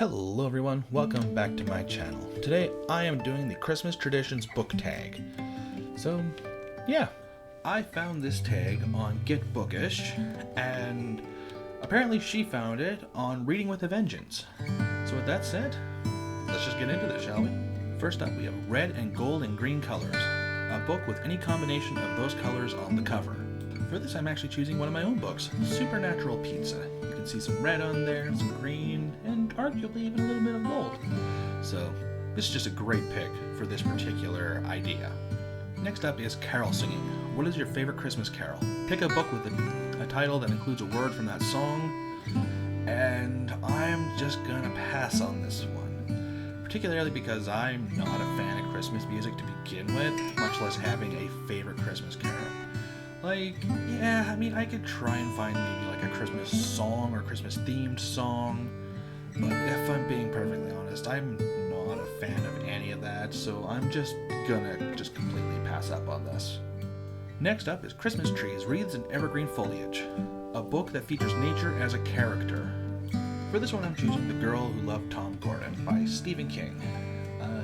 Hello everyone, welcome back to my channel. Today I am doing the Christmas Traditions book tag. So yeah, I found this tag on Get Bookish, and apparently she found it on Reading with a Vengeance. So with that said, let's just get into this, shall we? First up we have red and gold and green colors, a book with any combination of those colors on the cover. For this I'm actually choosing one of my own books, Supernatural Pizza. You can see some red on there, some green, and arguably even a little bit of gold. So this is just a great pick for this particular idea. Next up is carol singing. What is your favorite Christmas carol? Pick a book with a title that includes a word from that song, and I'm just gonna pass on this one. Particularly because I'm not a fan of Christmas music to begin with, much less having a favorite Christmas carol. Like, yeah, I mean, I could try and find maybe like a Christmas song or Christmas themed song, but if I'm being perfectly honest, I'm not a fan of any of that, so I'm just gonna completely pass up on this. Next up is Christmas Trees, Wreaths Evergreen Foliage, a book that features nature as a character. For this one I'm choosing The Girl Who Loved Tom Gordon by Stephen King.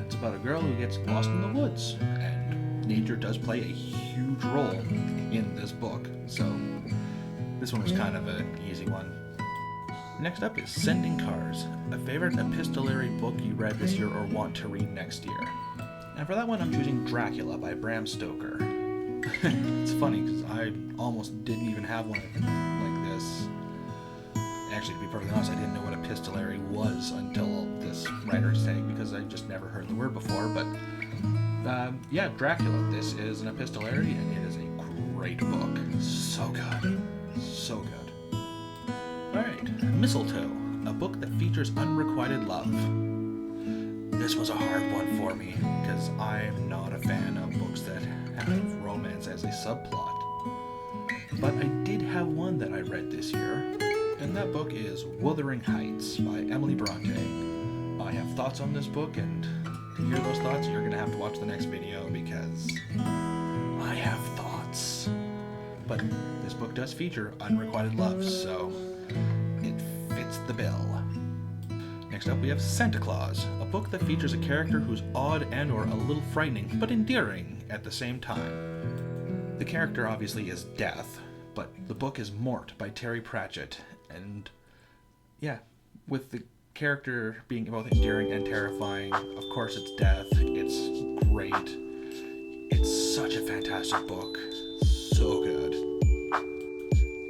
It's about a girl who gets lost in the woods, and nature does play a huge role in this book, so this one was kind of an easy one. Next up is Sending Cars, a favorite epistolary book you read this year or want to read next year. And for that one I'm choosing Dracula by Bram Stoker. It's funny because I almost didn't even have one like this. Actually, to be perfectly honest, I didn't know what epistolary was until this writer's tag because I just never heard the word before, but yeah, Dracula. This is an epistolary and it is a great book. So good. So good. Alright, Mistletoe, a book that features unrequited love. This was a hard one for me because I'm not a fan of books that have romance as a subplot. But I did have one that I read this year, and that book is Wuthering Heights by Emily Bronte. I have thoughts on this book, and to hear those thoughts, you're going to have to watch the next video because I have thoughts. But this book does feature unrequited love, so it fits the bill. Next up we have Santa Claus, a book that features a character who's odd and or a little frightening, but endearing at the same time. The character obviously is Death, but the book is Mort by Terry Pratchett, and yeah, with the character being both endearing and terrifying, of course it's Death, it's great, it's such a fantastic book, so good.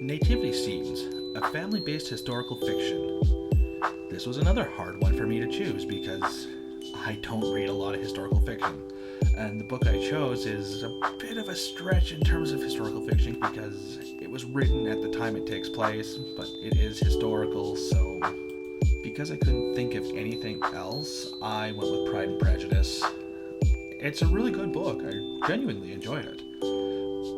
Nativity Scenes, a family-based historical fiction. This was another hard one for me to choose because I don't read a lot of historical fiction, and the book I chose is a bit of a stretch in terms of historical fiction because it was written at the time it takes place, but it is historical, so because I couldn't think of anything else, I went with Pride and Prejudice. It's a really good book. I genuinely enjoyed it.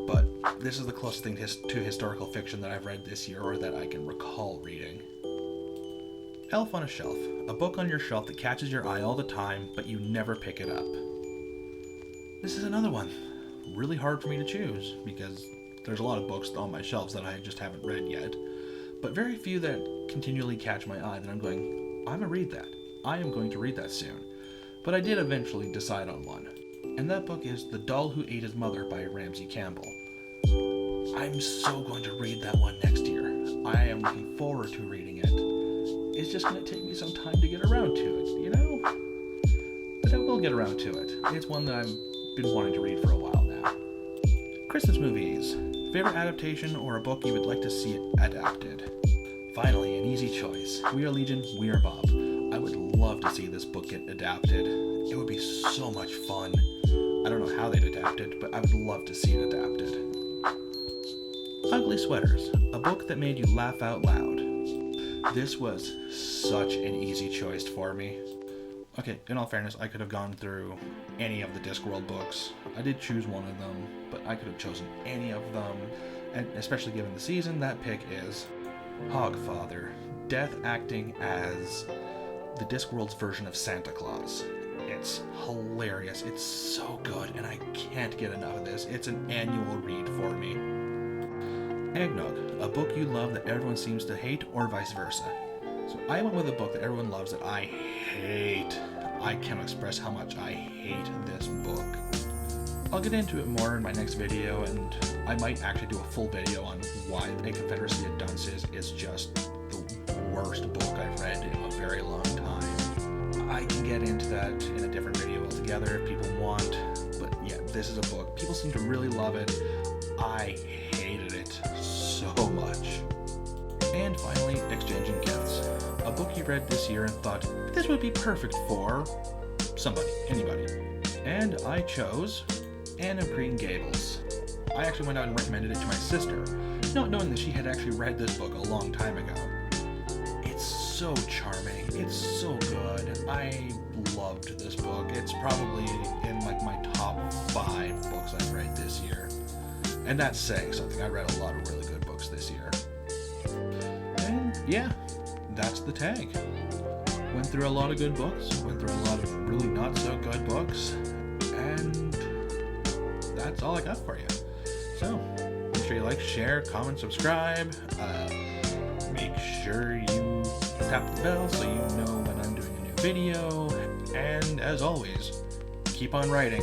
But this is the closest thing to historical fiction that I've read this year or that I can recall reading. Elf on a Shelf, a book on your shelf that catches your eye all the time, but you never pick it up. This is another one. Really hard for me to choose because there's a lot of books on my shelves that I just haven't read yet, but very few that continually catch my eye that I'm going, I'm gonna read that. I am going to read that soon. But I did eventually decide on one. And that book is The Doll Who Ate His Mother by Ramsey Campbell. I'm so going to read that one next year. I am looking forward to reading it. It's just going to take me some time to get around to it, you know? But I will get around to it. It's one that I've been wanting to read for a while now. Christmas movies. Favorite adaptation or a book you would like to see it adapted? Finally, an easy choice. We Are Legion, We Are Bob. I would love to see this book get adapted. It would be so much fun. I don't know how they'd adapt it, but I would love to see it adapted. Ugly Sweaters, a book that made you laugh out loud. This was such an easy choice for me. Okay, in all fairness, I could have gone through any of the Discworld books. I did choose one of them, but I could have chosen any of them. And especially given the season, that pick is Hogfather, Death acting as the Discworld's version of Santa Claus. It's hilarious, it's so good, and I can't get enough of this. It's an annual read for me. Eggnog, a book you love that everyone seems to hate, or vice versa. So I went with a book that everyone loves that I hate. I can't express how much I hate this book. I'll get into it more in my next video, and I might actually do a full video on why A Confederacy of Dunces is just the worst book I've read in a very long time. I can get into that in a different video altogether if people want, but yeah, this is a book. People seem to really love it. I hated it so much. And finally, Exchanging Gifts. A book you read this year and thought, this would be perfect for somebody, anybody. And I chose Anne of Green Gables. I actually went out and recommended it to my sister, not knowing that she had actually read this book a long time ago. It's so charming. It's so good. I loved this book. It's probably in like my top 5 books I've read this year. And that's saying something. I read a lot of really good books this year. And yeah, that's the tag. Went through a lot of good books, went through a lot of really not so good books, and that's all I got for you. So, make sure you like, share, comment, subscribe. Make sure you tap the bell so you know when I'm doing a new video. And as always, keep on writing.